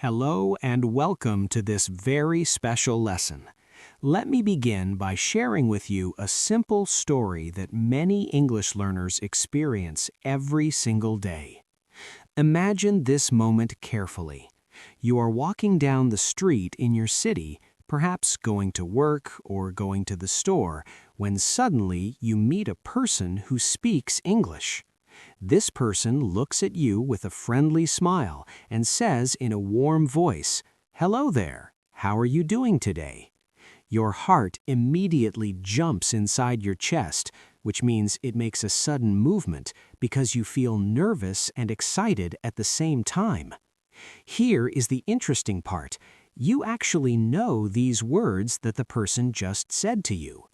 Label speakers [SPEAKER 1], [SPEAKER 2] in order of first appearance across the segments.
[SPEAKER 1] Hello and welcome to this very special lesson. Let me begin by sharing with you a simple story that many English learners experience every single day. Imagine this moment carefully. You are walking down the street in your city, perhaps going to work or going to the store, when suddenly you meet a person who speaks English. This person looks at you with a friendly smile and says in a warm voice, "Hello there, how are you doing today?" Your heart immediately jumps inside your chest, which means it makes a sudden movement because you feel nervous and excited at the same time. Here is the interesting part. You actually know these words that the person just said to you.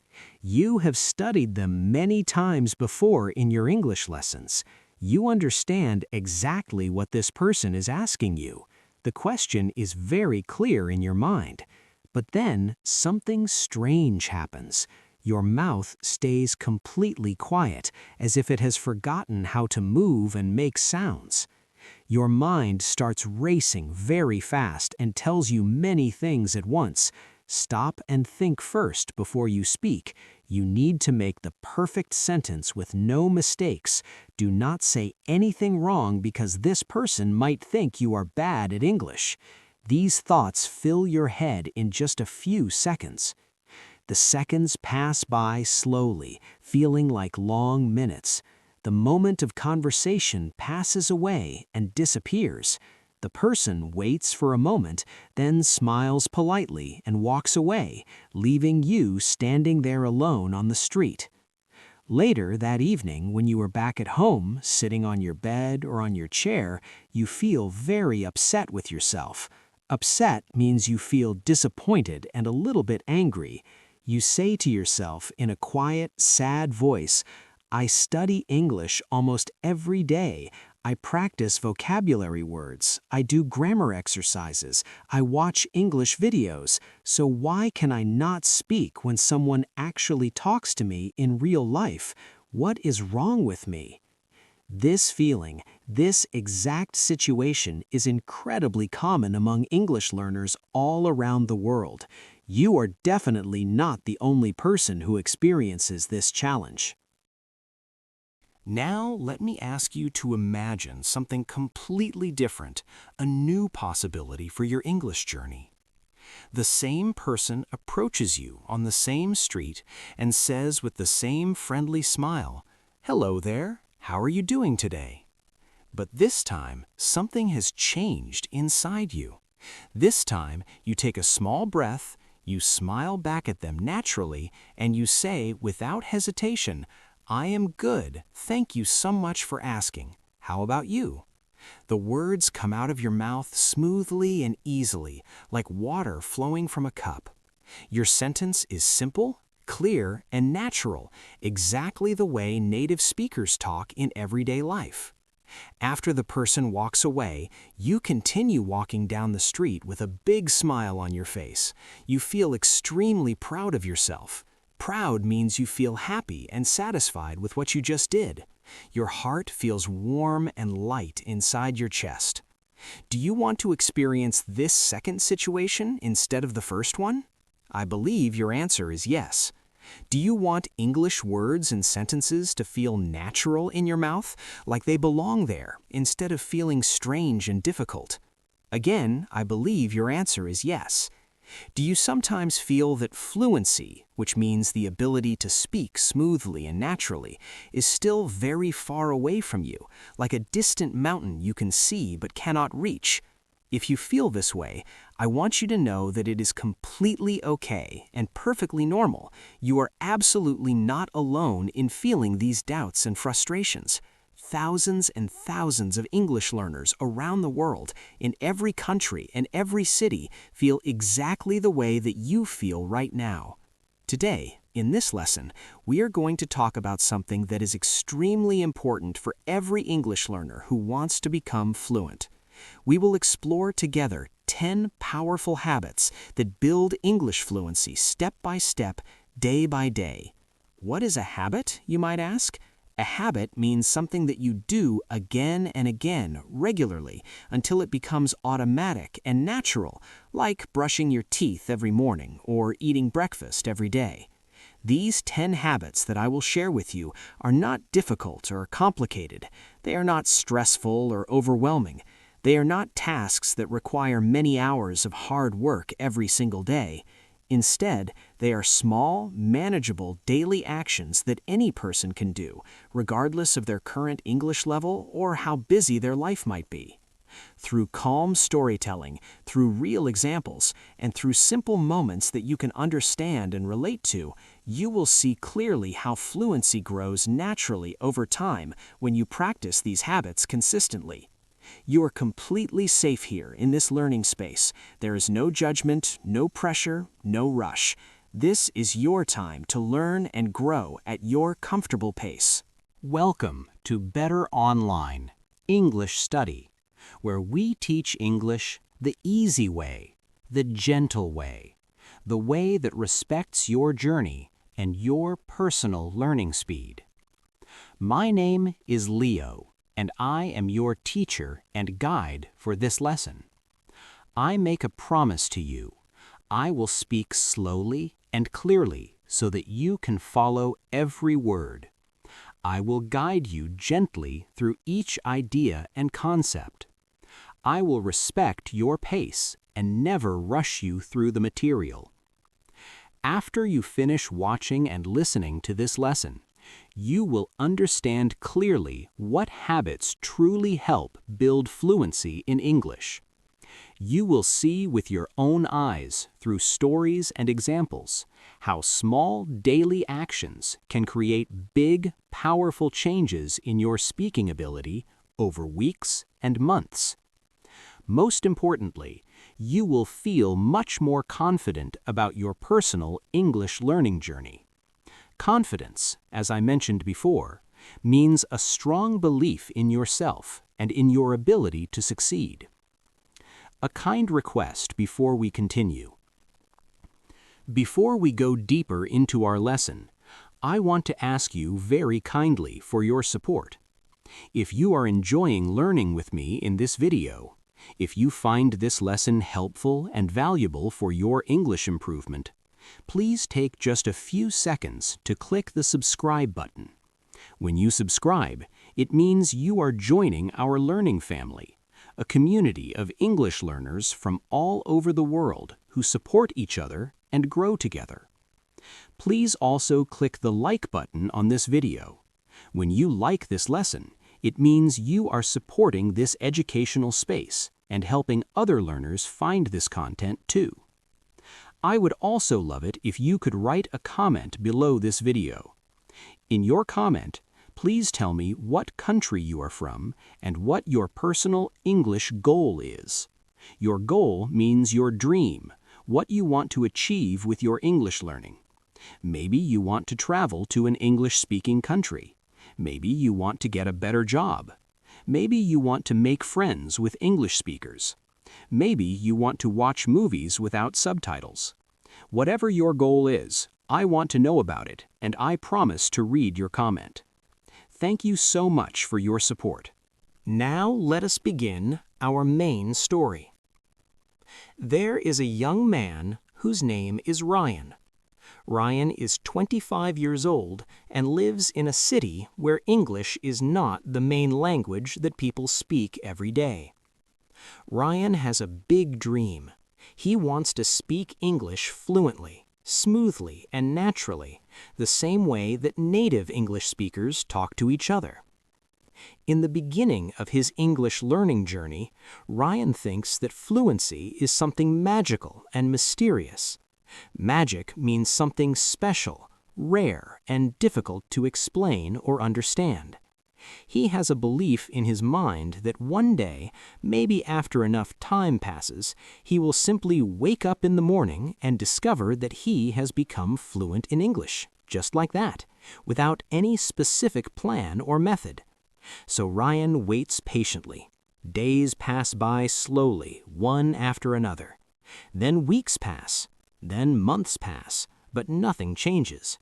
[SPEAKER 1] You have studied them many times before in your English lessons. You understand exactly what this person is asking you. The question is very clear in your mind. But then something strange happens. Your mouth stays completely quiet, as if it has forgotten how to move and make sounds. Your mind starts racing very fast and tells you many things at once. Stop and think first before you speak. You need to make the perfect sentence with no mistakes. Do not say anything wrong because this person might think you are bad at English. These thoughts fill your head in just a few seconds. The seconds pass by slowly, feeling like long minutes. The moment of conversation passes away and disappears. The person waits for a moment, then smiles politely and walks away, leaving you standing there alone on the street. Later that evening, when you are back at home, sitting on your bed or on your chair, you feel very upset with yourself. Upset means you feel disappointed and a little bit angry. You say to yourself in a quiet, sad voice, "I study English almost every day. I practice vocabulary words. I do grammar exercises. I watch English videos. So why can I not speak when someone actually talks to me in real life? What is wrong with me?" This feeling, this exact situation is incredibly common among English learners all around the world. You are definitely not the only person who experiences this challenge. Now, let me ask you to imagine something completely different, a new possibility for your English journey. The same person approaches you on the same street and says with the same friendly smile, "Hello there, how are you doing today?" But this time, something has changed inside you. This time, you take a small breath, you smile back at them naturally, and you say without hesitation, "I am good, thank you so much for asking. How about you?" The words come out of your mouth smoothly and easily, like water flowing from a cup. Your sentence is simple, clear, and natural, exactly the way native speakers talk in everyday life. After the person walks away, you continue walking down the street with a big smile on your face. You feel extremely proud of yourself. Proud means you feel happy and satisfied with what you just did. Your heart feels warm and light inside your chest. Do you want to experience this second situation instead of the first one? I believe your answer is yes. Do you want English words and sentences to feel natural in your mouth, like they belong there, instead of feeling strange and difficult? Again, I believe your answer is yes. Do you sometimes feel that fluency, which means the ability to speak smoothly and naturally, is still very far away from you, like a distant mountain you can see but cannot reach? If you feel this way, I want you to know that it is completely okay and perfectly normal. You are absolutely not alone in feeling these doubts and frustrations. Thousands and thousands of English learners around the world, in every country and every city, feel exactly the way that you feel right now. Today, in this lesson, we are going to talk about something that is extremely important for every English learner who wants to become fluent. We will explore together 10 powerful habits that build English fluency step by step, day by day. What is a habit, you might ask? A habit means something that you do again and again, regularly, until it becomes automatic and natural, like brushing your teeth every morning or eating breakfast every day. These 10 habits that I will share with you are not difficult or complicated. They are not stressful or overwhelming. They are not tasks that require many hours of hard work every single day. Instead, they are small, manageable daily actions that any person can do, regardless of their current English level or how busy their life might be. Through calm storytelling, through real examples, and through simple moments that you can understand and relate to, you will see clearly how fluency grows naturally over time when you practice these habits consistently. You are completely safe here in this learning space. There is no judgment, no pressure, no rush. This is your time to learn and grow at your comfortable pace. Welcome to Better Online English Study, where we teach English the easy way, the gentle way, the way that respects your journey and your personal learning speed. My name is Leo, and I am your teacher and guide for this lesson. I make a promise to you. I will speak slowly and clearly so that you can follow every word. I will guide you gently through each idea and concept. I will respect your pace and never rush you through the material. After you finish watching and listening to this lesson, you will understand clearly what habits truly help build fluency in English. You will see with your own eyes, through stories and examples, how small daily actions can create big, powerful changes in your speaking ability over weeks and months. Most importantly, you will feel much more confident about your personal English learning journey. Confidence, as I mentioned before, means a strong belief in yourself and in your ability to succeed. A kind request before we continue. Before we go deeper into our lesson, I want to ask you very kindly for your support. If you are enjoying learning with me in this video, if you find this lesson helpful and valuable for your English improvement, please take just a few seconds to click the subscribe button. When you subscribe, it means you are joining our learning family, a community of English learners from all over the world who support each other and grow together. Please also click the like button on this video. When you like this lesson, it means you are supporting this educational space and helping other learners find this content too. I would also love it if you could write a comment below this video. In your comment, please tell me what country you are from and what your personal English goal is. Your goal means your dream, what you want to achieve with your English learning. Maybe you want to travel to an English-speaking country. Maybe you want to get a better job. Maybe you want to make friends with English speakers. Maybe you want to watch movies without subtitles. Whatever your goal is, I want to know about it, and I promise to read your comment. Thank you so much for your support. Now let us begin our main story. There is a young man whose name is Ryan. Ryan is 25 years old and lives in a city where English is not the main language that people speak every day. Ryan has a big dream. He wants to speak English fluently, smoothly, and naturally, the same way that native English speakers talk to each other. In the beginning of his English learning journey, Ryan thinks that fluency is something magical and mysterious. Magic means something special, rare, and difficult to explain or understand. He has a belief in his mind that one day, maybe after enough time passes, he will simply wake up in the morning and discover that he has become fluent in English, just like that, without any specific plan or method. So Ryan waits patiently. Days pass by slowly, one after another. Then weeks pass. Then months pass, but nothing changes.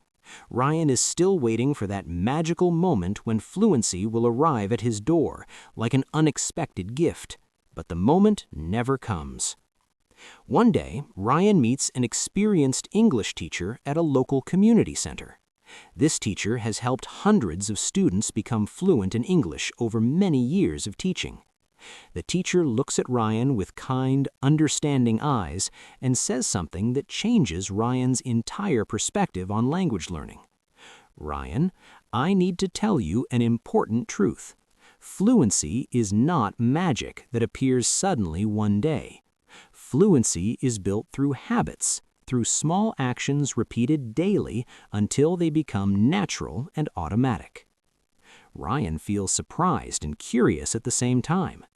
[SPEAKER 1] Ryan is still waiting for that magical moment when fluency will arrive at his door, like an unexpected gift. But the moment never comes. One day, Ryan meets an experienced English teacher at a local community center. This teacher has helped hundreds of students become fluent in English over many years of teaching. The teacher looks at Ryan with kind, understanding eyes and says something that changes Ryan's entire perspective on language learning. "Ryan, I need to tell you an important truth. Fluency is not magic that appears suddenly one day. Fluency is built through habits, through small actions repeated daily until they become natural and automatic." Ryan feels surprised and curious at the same time.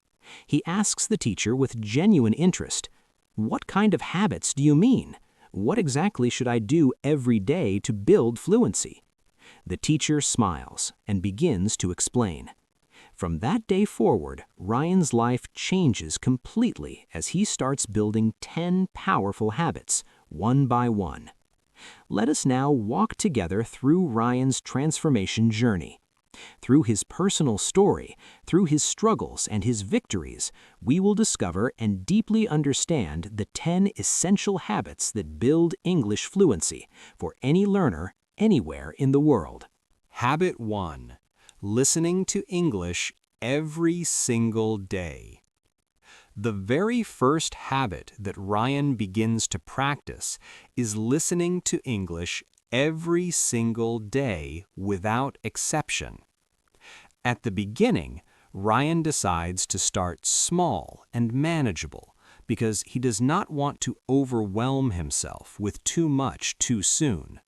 [SPEAKER 1] He asks the teacher with genuine interest, "What kind of habits do you mean? What exactly should I do every day to build fluency?" The teacher smiles and begins to explain. From that day forward, Ryan's life changes completely as he starts building 10 powerful habits, one by one. Let us now walk together through Ryan's transformation journey. Through his personal story, through his struggles and his victories, we will discover and deeply understand the 10 essential habits that build English fluency for any learner anywhere in the world. Habit 1. Listening to English every single day. The very first habit that Ryan begins to practice is listening to English every single day without exception. At the beginning, Ryan decides to start small and manageable because he does not want to overwhelm himself with too much too soon.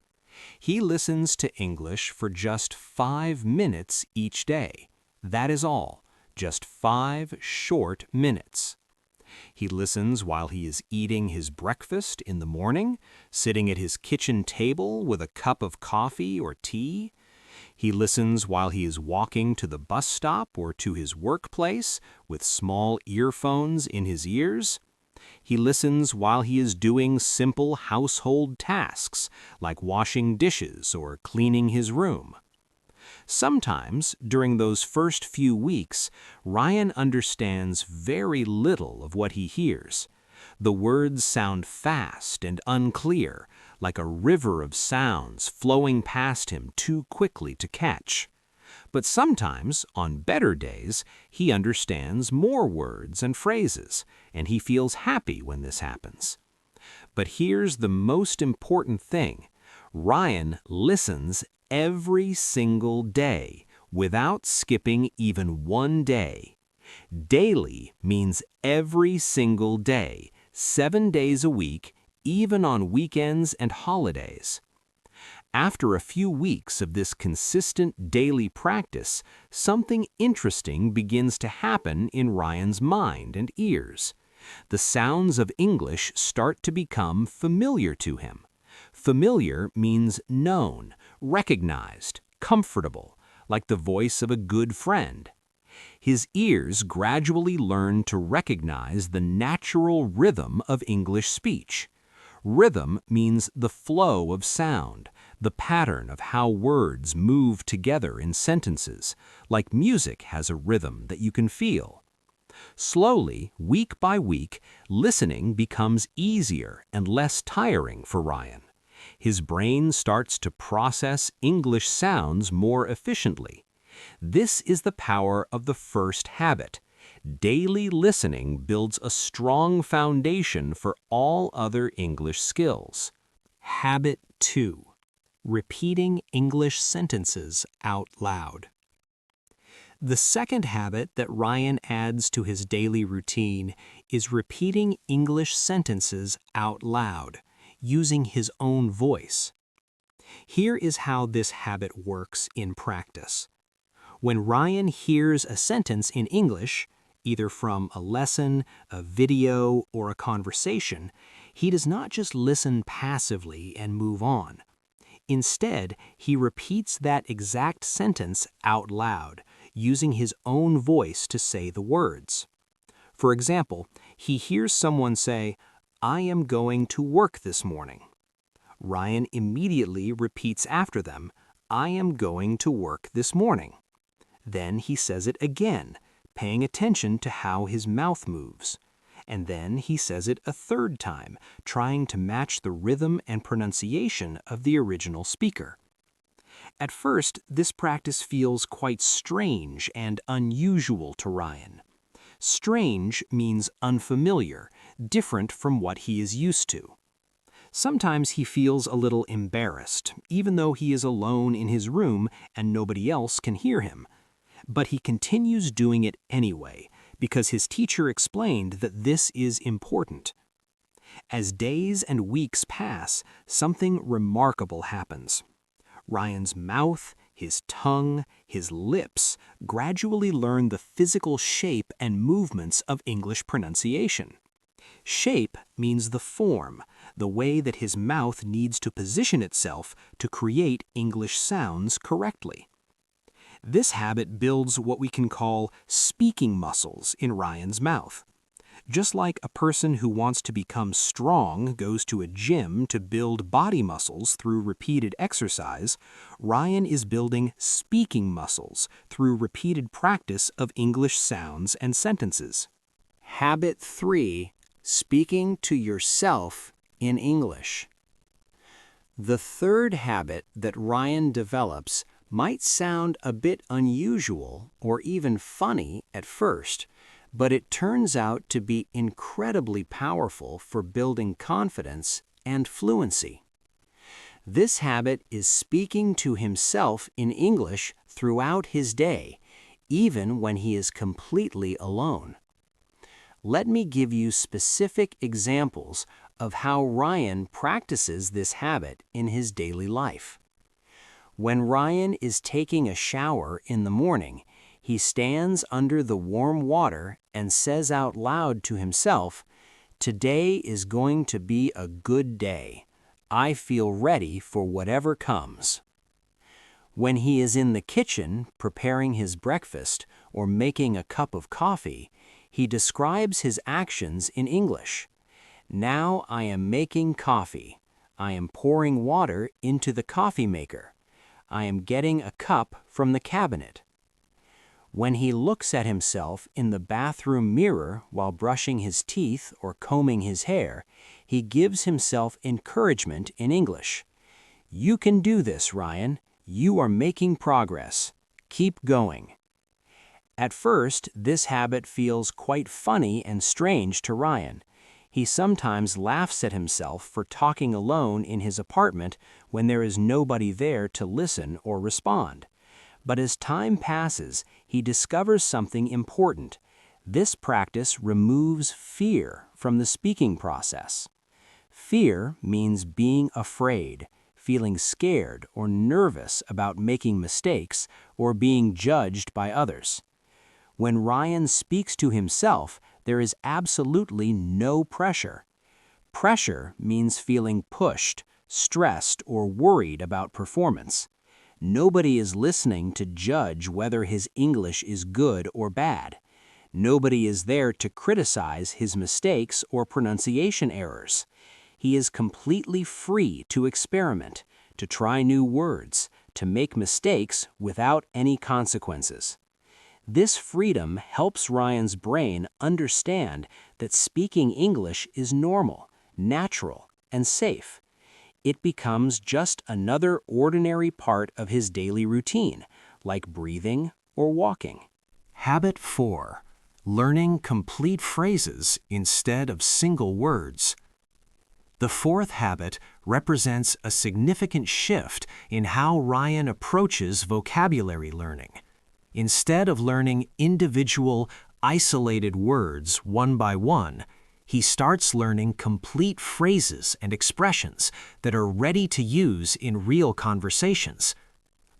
[SPEAKER 1] He listens to English for just 5 minutes each day. That is all, just 5 short minutes. He listens while he is eating his breakfast in the morning, sitting at his kitchen table with a cup of coffee or tea. He listens while he is walking to the bus stop or to his workplace with small earphones in his ears. He listens while he is doing simple household tasks like washing dishes or cleaning his room. Sometimes, during those first few weeks, Ryan understands very little of what he hears. The words sound fast and unclear, like a river of sounds flowing past him too quickly to catch. But sometimes, on better days, he understands more words and phrases, and he feels happy when this happens. But here's the most important thing. Ryan listens every single day, without skipping even one day. Daily means every single day, 7 days a week, even on weekends and holidays. After a few weeks of this consistent daily practice, something interesting begins to happen in Ryan's mind and ears. The sounds of English start to become familiar to him. Familiar means known, recognized, comfortable, like the voice of a good friend. His ears gradually learn to recognize the natural rhythm of English speech. Rhythm means the flow of sound, the pattern of how words move together in sentences, like music has a rhythm that you can feel. Slowly, week by week, listening becomes easier and less tiring for Ryan. His brain starts to process English sounds more efficiently. This is the power of the first habit. Daily listening builds a strong foundation for all other English skills. Habit 2. Repeating English sentences out loud. The second habit that Ryan adds to his daily routine is repeating English sentences out loud, using his own voice. Here is how this habit works in practice. When Ryan hears a sentence in English, either from a lesson, a video, or a conversation, he does not just listen passively and move on. Instead, he repeats that exact sentence out loud, using his own voice to say the words. For example, he hears someone say, "I am going to work this morning." Ryan immediately repeats after them, "I am going to work this morning." Then he says it again, paying attention to how his mouth moves. And then he says it a third time, trying to match the rhythm and pronunciation of the original speaker. At first, this practice feels quite strange and unusual to Ryan. Strange means unfamiliar, different from what he is used to. Sometimes he feels a little embarrassed, even though he is alone in his room and nobody else can hear him. But he continues doing it anyway, because his teacher explained that this is important. As days and weeks pass, something remarkable happens. Ryan's mouth, his tongue, his lips gradually learn the physical shape and movements of English pronunciation. Shape means the form, the way that his mouth needs to position itself to create English sounds correctly. This habit builds what we can call speaking muscles in Ryan's mouth. Just like a person who wants to become strong goes to a gym to build body muscles through repeated exercise, Ryan is building speaking muscles through repeated practice of English sounds and sentences. Habit 3. Speaking to yourself in English. The third habit that Ryan develops might sound a bit unusual or even funny at first, but it turns out to be incredibly powerful for building confidence and fluency. This habit is speaking to himself in English throughout his day, even when he is completely alone. Let me give you specific examples of how Ryan practices this habit in his daily life. When Ryan is taking a shower in the morning, he stands under the warm water and says out loud to himself, "Today is going to be a good day. I feel ready for whatever comes." When he is in the kitchen preparing his breakfast or making a cup of coffee, he describes his actions in English. "Now I am making coffee. I am pouring water into the coffee maker. I am getting a cup from the cabinet." When he looks at himself in the bathroom mirror while brushing his teeth or combing his hair, he gives himself encouragement in English. "You can do this, Ryan. You are making progress. Keep going." At first, this habit feels quite funny and strange to Ryan. He sometimes laughs at himself for talking alone in his apartment when there is nobody there to listen or respond. But as time passes, he discovers something important. This practice removes fear from the speaking process. Fear means being afraid, feeling scared or nervous about making mistakes or being judged by others. When Ryan speaks to himself, there is absolutely no pressure. Pressure means feeling pushed, stressed, or worried about performance. Nobody is listening to judge whether his English is good or bad. Nobody is there to criticize his mistakes or pronunciation errors. He is completely free to experiment, to try new words, to make mistakes without any consequences. This freedom helps Ryan's brain understand that speaking English is normal, natural, and safe. It becomes just another ordinary part of his daily routine, like breathing or walking. Habit 4. Learning complete phrases instead of single words. The fourth habit represents a significant shift in how Ryan approaches vocabulary learning. Instead of learning individual, isolated words one by one, he starts learning complete phrases and expressions that are ready to use in real conversations.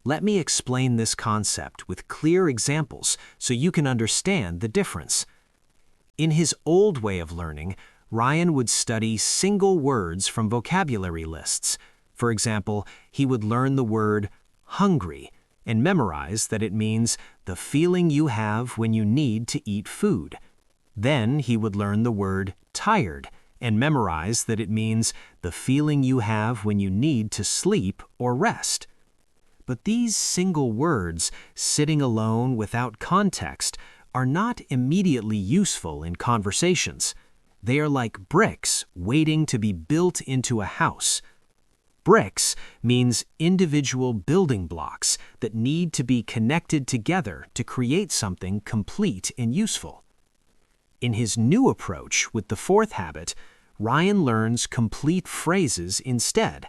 [SPEAKER 1] Let me explain this concept with clear examples so you can understand the difference. In his old way of learning, Ryan would study single words from vocabulary lists. For example, he would learn the word hungry and memorize that it means the feeling you have when you need to eat food. Then he would learn the word tired and memorize that it means the feeling you have when you need to sleep or rest. But these single words, sitting alone without context, are not immediately useful in conversations. They are like bricks waiting to be built into a house. Bricks means individual building blocks that need to be connected together to create something complete and useful. In his new approach with the fourth habit, Ryan learns complete phrases instead.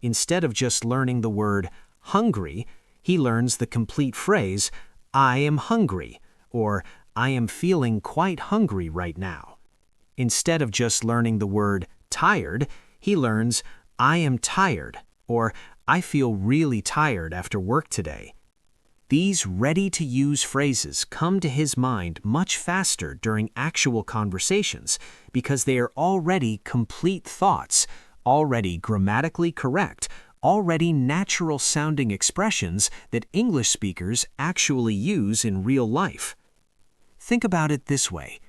[SPEAKER 1] Instead of just learning the word hungry, he learns the complete phrase, I am hungry, or I am feeling quite hungry right now. Instead of just learning the word tired, he learns, I am tired, or I feel really tired after work today. These ready-to-use phrases come to his mind much faster during actual conversations because they are already complete thoughts, already grammatically correct, already natural-sounding expressions that English speakers actually use in real life. Think about it this way.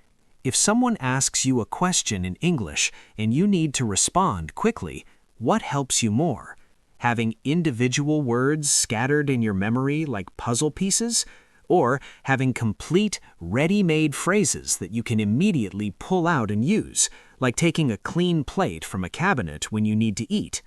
[SPEAKER 1] If someone asks you a question in English and you need to respond quickly, what helps you more? Having individual words scattered in your memory like puzzle pieces? Or having complete, ready-made phrases that you can immediately pull out and use, like taking a clean plate from a cabinet when you need to eat?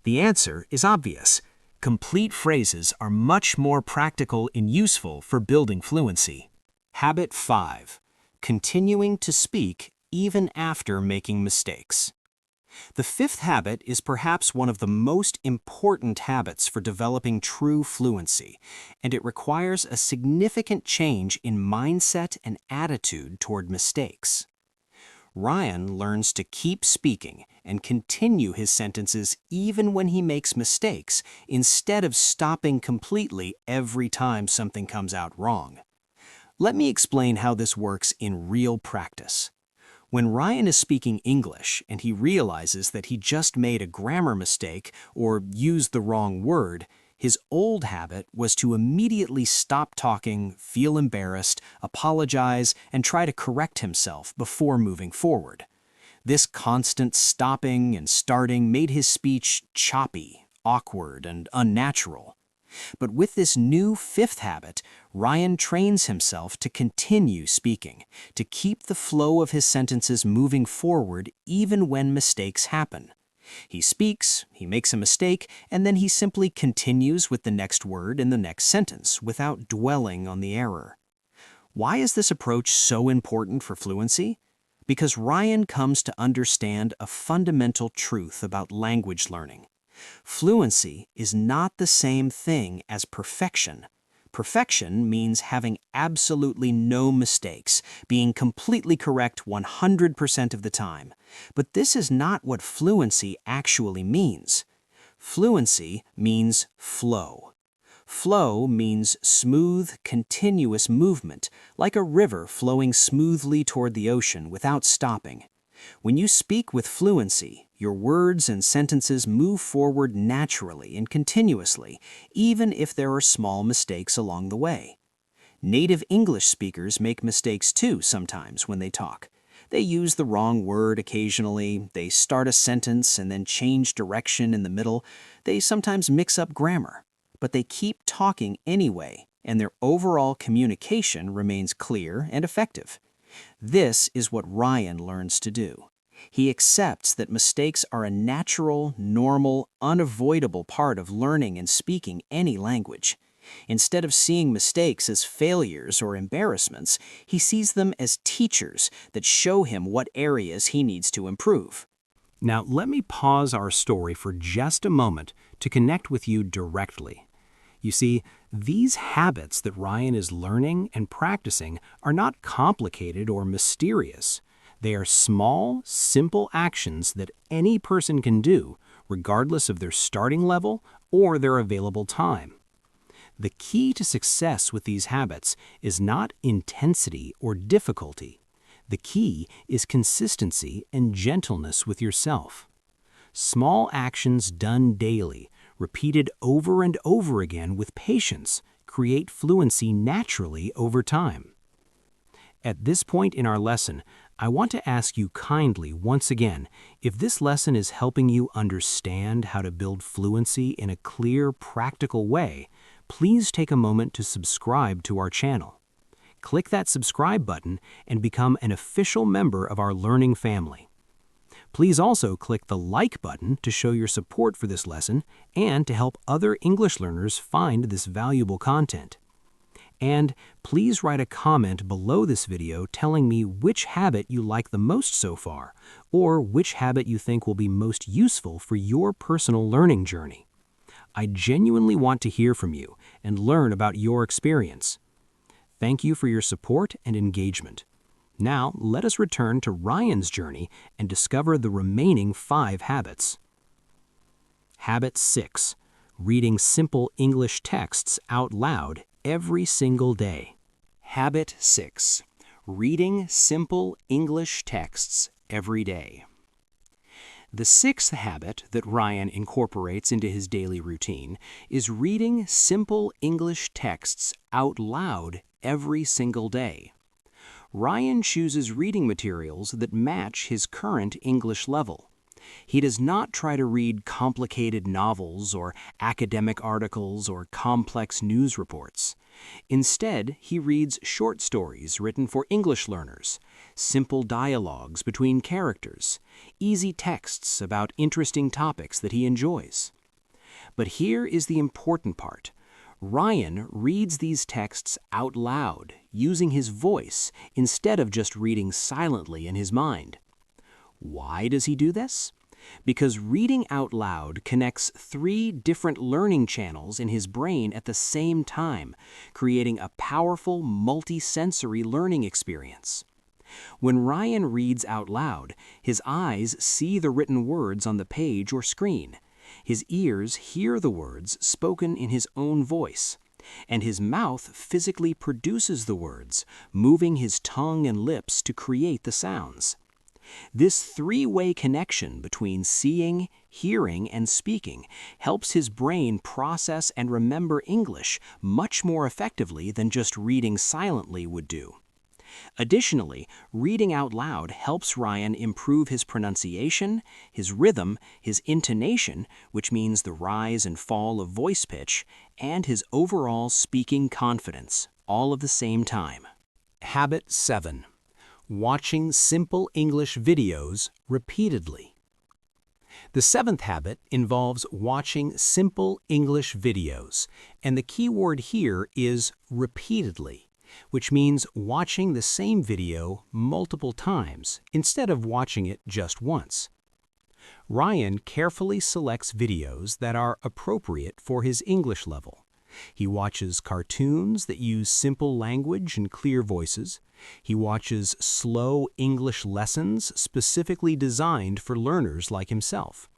[SPEAKER 1] The answer is obvious. Complete phrases are much more practical and useful for building fluency. Habit 5. Continuing to speak even after making mistakes. The fifth habit is perhaps one of the most important habits for developing true fluency, and it requires a significant change in mindset and attitude toward mistakes. Ryan learns to keep speaking and continue his sentences even when he makes mistakes, instead of stopping completely every time something comes out wrong. Let me explain how this works in real practice. When Ryan is speaking English and he realizes that he just made a grammar mistake or used the wrong word, his old habit was to immediately stop talking, feel embarrassed, apologize, and try to correct himself before moving forward. This constant stopping and starting made his speech choppy, awkward, and unnatural. But with this new fifth habit, Ryan trains himself to continue speaking, to keep the flow of his sentences moving forward even when mistakes happen. He speaks, he makes a mistake, and then he simply continues with the next word in the next sentence without dwelling on the error. Why is this approach so important for fluency? Because Ryan comes to understand a fundamental truth about language learning. Fluency is not the same thing as perfection. Perfection means having absolutely no mistakes, being completely correct 100% of the time. But this is not what fluency actually means. Fluency means flow. Flow means smooth, continuous movement, like a river flowing smoothly toward the ocean without stopping. When you speak with fluency, your words and sentences move forward naturally and continuously, even if there are small mistakes along the way. Native English speakers make mistakes too sometimes when they talk. They use the wrong word occasionally, they start a sentence and then change direction in the middle, they sometimes mix up grammar. But they keep talking anyway, and their overall communication remains clear and effective. This is what Ryan learns to do. He accepts that mistakes are a natural, normal, unavoidable part of learning and speaking any language. Instead of seeing mistakes as failures or embarrassments, he sees them as teachers that show him what areas he needs to improve. Now, let me pause our story for just a moment to connect with you directly. You see, these habits that Ryan is learning and practicing are not complicated or mysterious. They are small, simple actions that any person can do, regardless of their starting level or their available time. The key to success with these habits is not intensity or difficulty. The key is consistency and gentleness with yourself. Small actions done daily, repeated over and over again with patience, create fluency naturally over time. At this point in our lesson, I want to ask you kindly once again, if this lesson is helping you understand how to build fluency in a clear, practical way, please take a moment to subscribe to our channel. Click that subscribe button and become an official member of our learning family. Please also click the like button to show your support for this lesson and to help other English learners find this valuable content. And please write a comment below this video telling me which habit you like the most so far, or which habit you think will be most useful for your personal learning journey. I genuinely want to hear from you and learn about your experience. Thank you for your support and engagement. Now, let us return to Ryan's journey and discover the remaining 5 habits. Habit 6. Reading simple English texts out loud every single day. Habit 6. Reading simple English texts every day. The 6th habit that Ryan incorporates into his daily routine is reading simple English texts out loud every single day. Ryan chooses reading materials that match his current English level. He does not try to read complicated novels or academic articles or complex news reports. Instead, he reads short stories written for English learners, simple dialogues between characters, easy texts about interesting topics that he enjoys. But here is the important part. Ryan reads these texts out loud, using his voice instead of just reading silently in his mind. Why does he do this? Because reading out loud connects 3 different learning channels in his brain at the same time, creating a powerful multi-sensory learning experience. When Ryan reads out loud, his eyes see the written words on the page or screen. His ears hear the words spoken in his own voice, and his mouth physically produces the words, moving his tongue and lips to create the sounds. This 3-way connection between seeing, hearing, and speaking helps his brain process and remember English much more effectively than just reading silently would do. Additionally, reading out loud helps Ryan improve his pronunciation, his rhythm, his intonation, which means the rise and fall of voice pitch, and his overall speaking confidence, all at the same time. Habit 7. Watching simple English videos repeatedly. The 7th habit involves watching simple English videos, and the key word here is repeatedly, which means watching the same video multiple times instead of watching it just once. Ryan carefully selects videos that are appropriate for his English level. He watches cartoons that use simple language and clear voices. He watches slow English lessons specifically designed for learners like himself.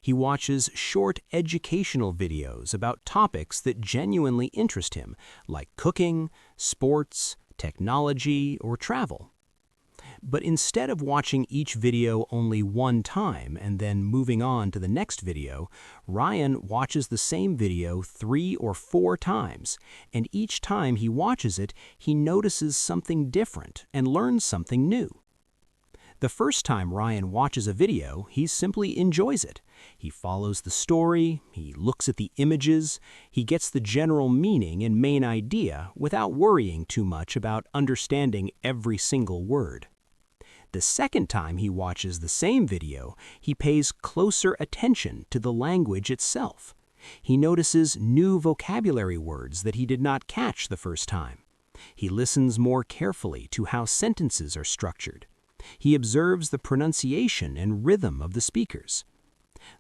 [SPEAKER 1] He watches short educational videos about topics that genuinely interest him, like cooking, sports, technology, or travel. But instead of watching each video only one time and then moving on to the next video, Ryan watches the same video 3 or 4 times, and each time he watches it, he notices something different and learns something new. The first time Ryan watches a video, he simply enjoys it. He follows the story, he looks at the images, he gets the general meaning and main idea without worrying too much about understanding every single word. The second time he watches the same video, he pays closer attention to the language itself. He notices new vocabulary words that he did not catch the first time. He listens more carefully to how sentences are structured. He observes the pronunciation and rhythm of the speakers.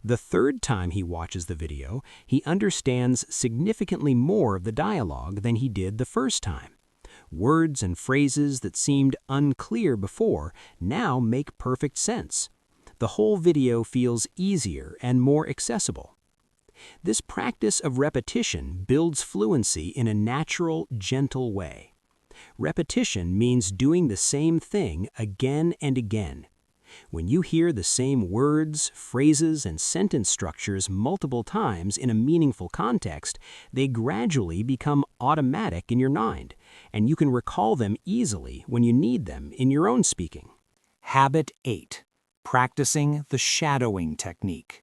[SPEAKER 1] The third time he watches the video, he understands significantly more of the dialogue than he did the first time. Words and phrases that seemed unclear before now make perfect sense. The whole video feels easier and more accessible. This practice of repetition builds fluency in a natural, gentle way. Repetition means doing the same thing again and again. When you hear the same words, phrases, and sentence structures multiple times in a meaningful context, they gradually become automatic in your mind, and you can recall them easily when you need them in your own speaking. Habit 8. Practicing the shadowing technique.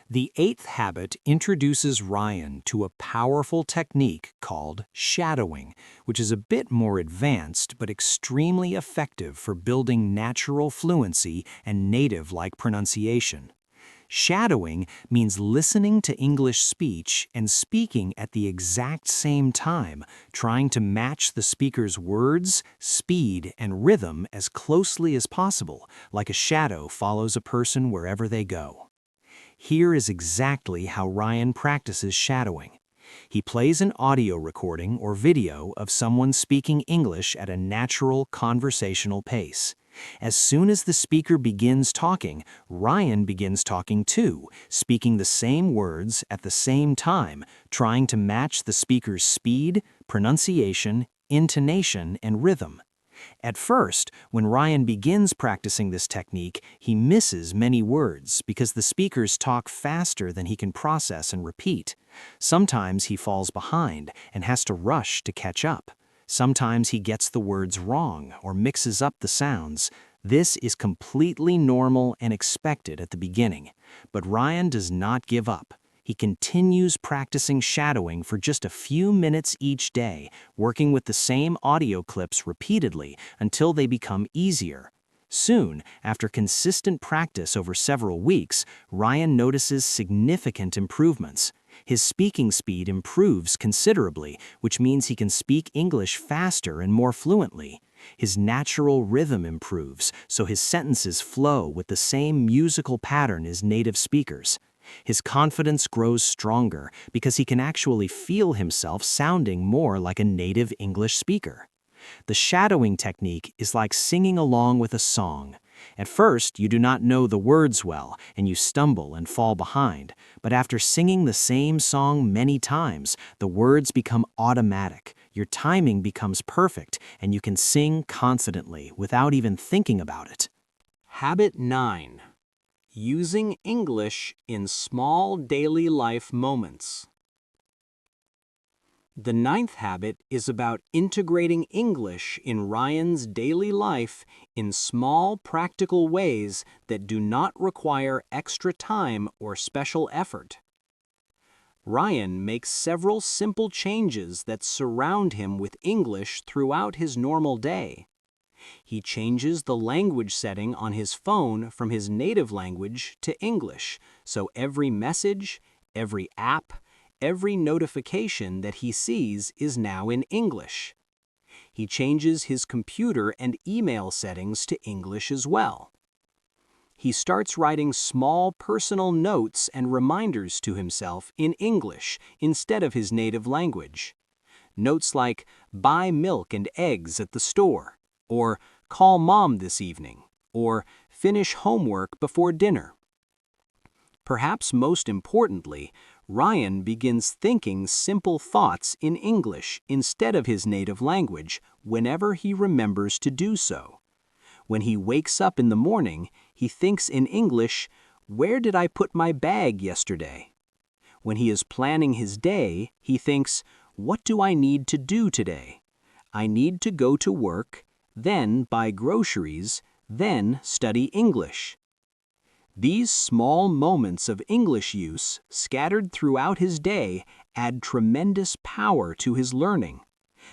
[SPEAKER 1] The 8th habit introduces Ryan to a powerful technique called shadowing, which is a bit more advanced but extremely effective for building natural fluency and native-like pronunciation. Shadowing means listening to English speech and speaking at the exact same time, trying to match the speaker's words, speed, and rhythm as closely as possible, like a shadow follows a person wherever they go. Here is exactly how Ryan practices shadowing. He plays an audio recording or video of someone speaking English at a natural conversational pace. As soon as the speaker begins talking, Ryan begins talking too, speaking the same words at the same time, trying to match the speaker's speed, pronunciation, intonation, and rhythm. At first, when Ryan begins practicing this technique, he misses many words because the speakers talk faster than he can process and repeat. Sometimes he falls behind and has to rush to catch up. Sometimes he gets the words wrong or mixes up the sounds. This is completely normal and expected at the beginning. But Ryan does not give up. He continues practicing shadowing for just a few minutes each day, working with the same audio clips repeatedly until they become easier. Soon, after consistent practice over several weeks, Ryan notices significant improvements. His speaking speed improves considerably, which means he can speak English faster and more fluently. His natural rhythm improves, so his sentences flow with the same musical pattern as native speakers. His confidence grows stronger because he can actually feel himself sounding more like a native English speaker. The shadowing technique is like singing along with a song. At first, you do not know the words well, and you stumble and fall behind. But after singing the same song many times, the words become automatic, your timing becomes perfect, and you can sing confidently without even thinking about it. Habit 9. Using English in small daily life moments. The 9th habit is about integrating English in Ryan's daily life in small, practical ways that do not require extra time or special effort. Ryan makes several simple changes that surround him with English throughout his normal day. He changes the language setting on his phone from his native language to English, so every message, every app, every notification that he sees is now in English. He changes his computer and email settings to English as well. He starts writing small personal notes and reminders to himself in English instead of his native language. Notes like, "Buy milk and eggs at the store," or "Call mom this evening," or "Finish homework before dinner." Perhaps most importantly, Ryan begins thinking simple thoughts in English instead of his native language whenever he remembers to do so. When he wakes up in the morning, he thinks in English, "Where did I put my bag yesterday?" When he is planning his day, he thinks, "What do I need to do today? I need to go to work, then buy groceries, then study English." These small moments of English use, scattered throughout his day, add tremendous power to his learning.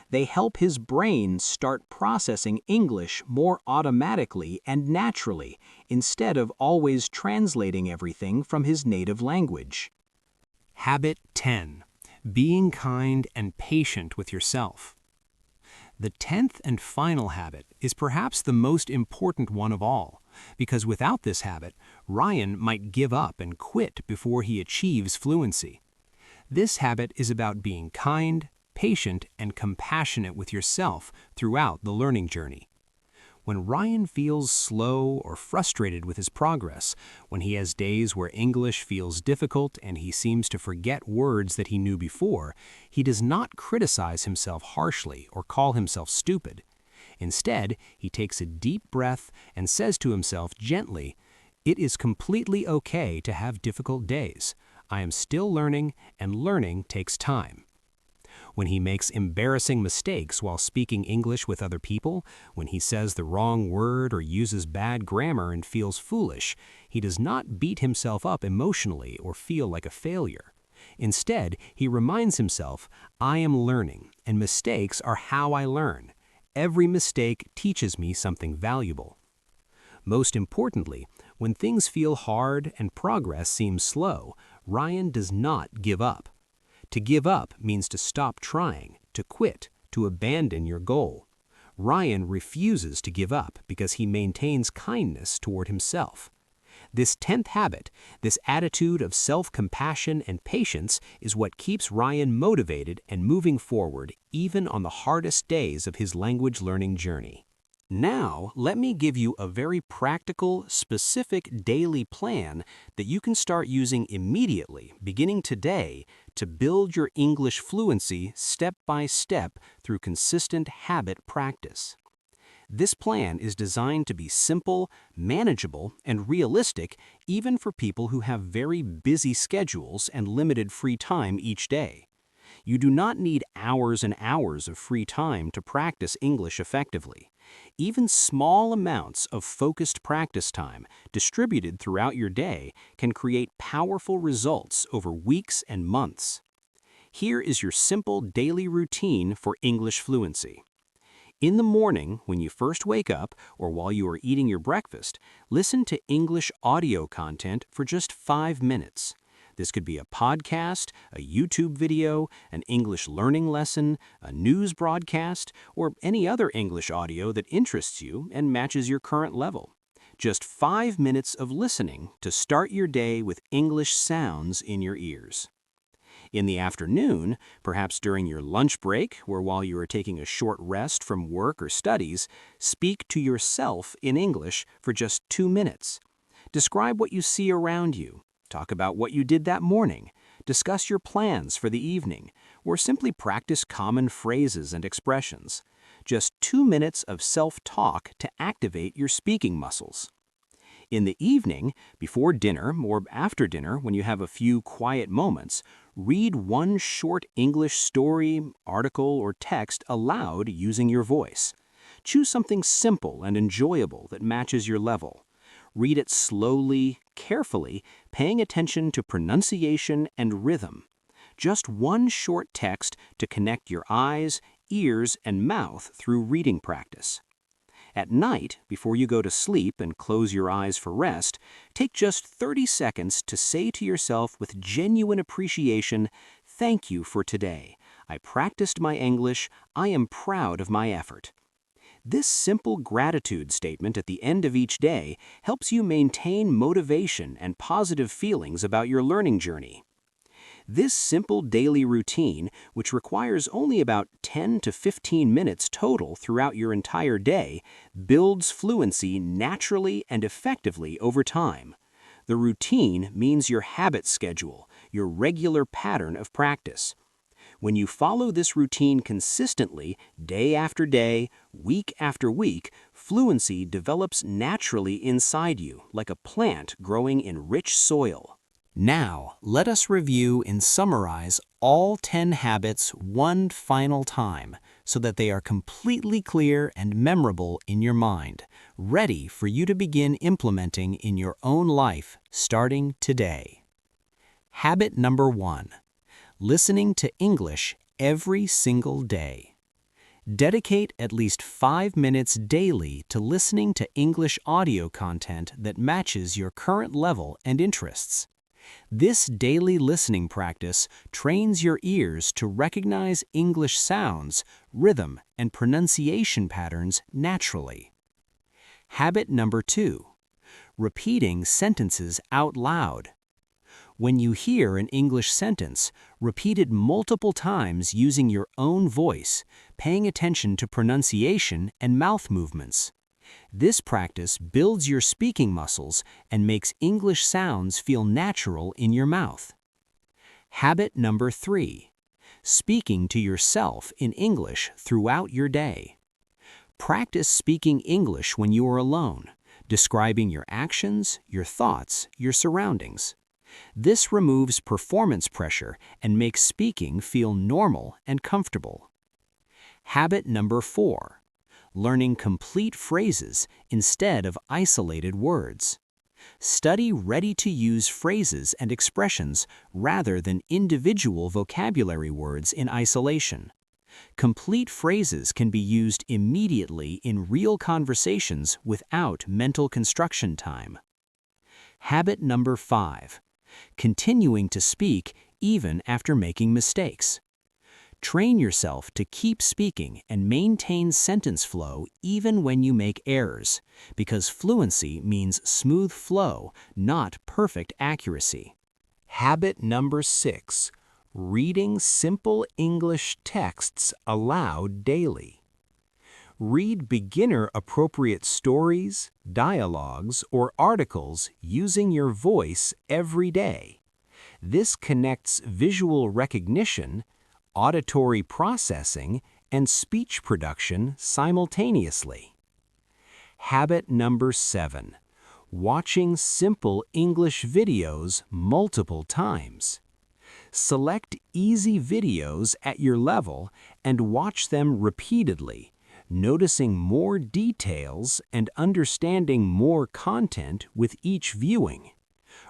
[SPEAKER 1] They help his brain start processing English more automatically and naturally, instead of always translating everything from his native language. Habit 10. Being kind and patient with yourself. The 10th and final habit is perhaps the most important one of all, because without this habit, Ryan might give up and quit before he achieves fluency. This habit is about being kind, patient, and compassionate with yourself throughout the learning journey. When Ryan feels slow or frustrated with his progress, when he has days where English feels difficult and he seems to forget words that he knew before, he does not criticize himself harshly or call himself stupid. Instead, he takes a deep breath and says to himself gently, "It is completely okay to have difficult days. I am still learning, and learning takes time." when he makes embarrassing mistakes while speaking English with other people, when he says the wrong word or uses bad grammar and feels foolish, he does not beat himself up emotionally or feel like a failure. Instead, he reminds himself, I am learning, and mistakes are how I learn. Every mistake teaches me something valuable. Most importantly, when things feel hard and progress seems slow, Ryan does not give up. To give up means to stop trying, to quit, to abandon your goal. Ryan refuses to give up because he maintains kindness toward himself. This 10th habit, this attitude of self-compassion and patience, is what keeps Ryan motivated and moving forward even on the hardest days of his language learning journey. Now, let me give you a very practical, specific daily plan that you can start using immediately, beginning today, to build your English fluency step by step through consistent habit practice. This plan is designed to be simple, manageable, and realistic even for people who have very busy schedules and limited free time each day. You do not need hours and hours of free time to practice English effectively. Even small amounts of focused practice time distributed throughout your day can create powerful results over weeks and months. Here is your simple daily routine for English fluency. In the morning, when you first wake up or while you are eating your breakfast, listen to English audio content for just 5 minutes. This could be a podcast, a YouTube video, an English learning lesson, a news broadcast, or any other English audio that interests you and matches your current level. Just 5 minutes of listening to start your day with English sounds in your ears. In the afternoon, perhaps during your lunch break or while you are taking a short rest from work or studies, speak to yourself in English for just 2 minutes. Describe what you see around you. Talk about what you did that morning. Discuss your plans for the evening, or simply practice common phrases and expressions. Just 2 minutes of self-talk to activate your speaking muscles. In the evening, before dinner or after dinner when you have a few quiet moments, read one short English story, article, or text aloud using your voice. Choose something simple and enjoyable that matches your level. Read it slowly, carefully, paying attention to pronunciation and rhythm. Just one short text to connect your eyes, ears, and mouth through reading practice. At night, before you go to sleep and close your eyes for rest, take just 30 seconds to say to yourself with genuine appreciation, "Thank you for today. I practiced my English. I am proud of my effort." This simple gratitude statement at the end of each day helps you maintain motivation and positive feelings about your learning journey. This simple daily routine, which requires only about 10 to 15 minutes total throughout your entire day, builds fluency naturally and effectively over time. The routine means your habit schedule, your regular pattern of practice. When you follow this routine consistently, day after day, week after week, fluency develops naturally inside you, like a plant growing in rich soil. Now, let us review and summarize all 10 habits one final time so that they are completely clear and memorable in your mind, ready for you to begin implementing in your own life starting today. Habit number 1. Listening to English every single day. Dedicate at least 5 minutes daily to listening to English audio content that matches your current level and interests. This daily listening practice trains your ears to recognize English sounds, rhythm, and pronunciation patterns naturally. Habit number 2. Repeating sentences out loud. When you hear an English sentence, repeat it multiple times using your own voice, paying attention to pronunciation and mouth movements. This practice builds your speaking muscles and makes English sounds feel natural in your mouth. Habit number 3. Speaking to yourself in English throughout your day. Practice speaking English when you are alone, describing your actions, your thoughts, your surroundings. This removes performance pressure and makes speaking feel normal and comfortable. Habit number 4. Learning complete phrases instead of isolated words. Study ready-to-use phrases and expressions rather than individual vocabulary words in isolation. Complete phrases can be used immediately in real conversations without mental construction time. Habit number 5. Continuing to speak even after making mistakes. Train yourself to keep speaking and maintain sentence flow even when you make errors, because fluency means smooth flow, not perfect accuracy. Habit number 6. Reading simple English texts aloud daily. Read beginner-appropriate stories, dialogues, or articles using your voice every day. This connects visual recognition, auditory processing, and speech production simultaneously. Habit number 7. Watching simple English videos multiple times. Select easy videos at your level and watch them repeatedly, noticing more details and understanding more content with each viewing.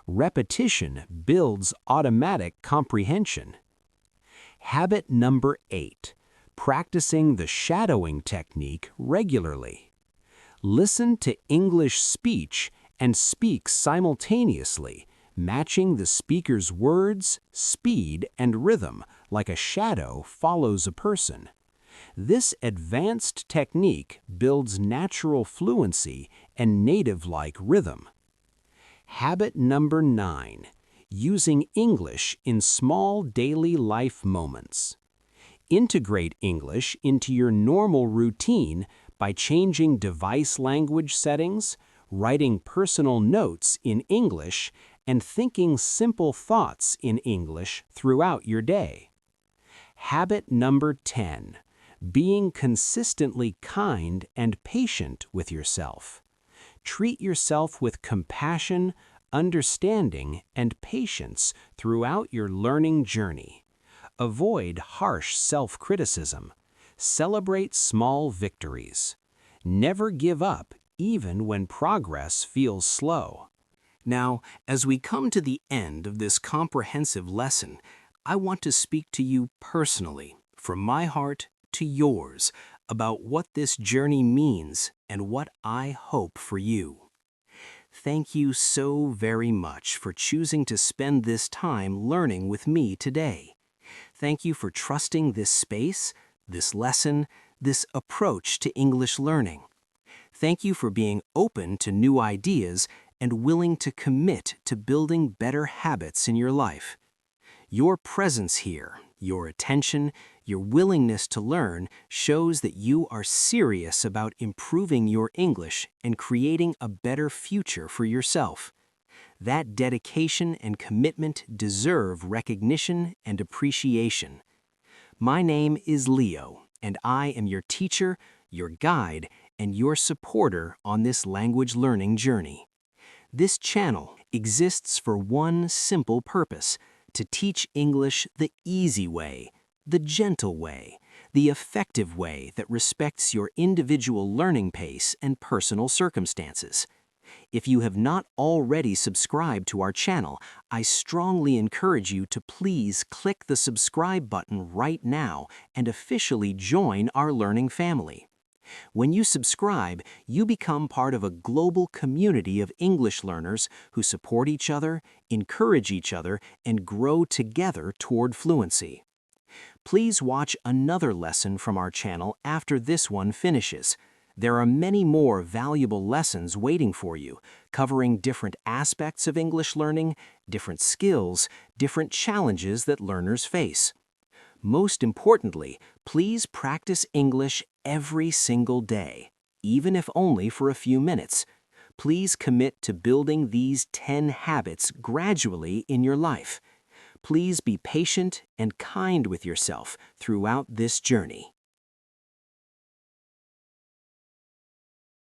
[SPEAKER 1] Repetition builds automatic comprehension. Habit number 8. Practicing the shadowing technique regularly. Listen to English speech and speak simultaneously, matching the speaker's words, speed, and rhythm like a shadow follows a person. This advanced technique builds natural fluency and native-like rhythm. Habit number 9. Using English in small daily life moments. Integrate English into your normal routine by changing device language settings, writing personal notes in English, and thinking simple thoughts in English throughout your day. Habit number 10. Being consistently kind and patient with yourself. Treat yourself with compassion, understanding, and patience throughout your learning journey. Avoid harsh self-criticism. Celebrate small victories. Never give up even when progress feels slow. Now, as we come to the end of this comprehensive lesson, I want to speak to you personally, from my heart to yours, about what this journey means and what I hope for you. Thank you so very much for choosing to spend this time learning with me today. Thank you for trusting this space, this lesson, this approach to English learning. Thank you for being open to new ideas and willing to commit to building better habits in your life. Your presence here, your attention, your willingness to learn shows that you are serious about improving your English and creating a better future for yourself. That dedication and commitment deserve recognition and appreciation. My name is Leo, and I am your teacher, your guide, and your supporter on this language learning journey. This channel exists for one simple purpose: to teach English the easy way, the gentle way, the effective way that respects your individual learning pace and personal circumstances. If you have not already subscribed to our channel, I strongly encourage you to please click the subscribe button right now and officially join our learning family. When you subscribe, you become part of a global community of English learners who support each other, encourage each other, and grow together toward fluency. Please watch another lesson from our channel after this one finishes. There are many more valuable lessons waiting for you, covering different aspects of English learning, different skills, different challenges that learners face. Most importantly, please practice English every single day, even if only for a few minutes. Please commit to building these 10 habits gradually in your life. Please be patient and kind with yourself throughout this journey.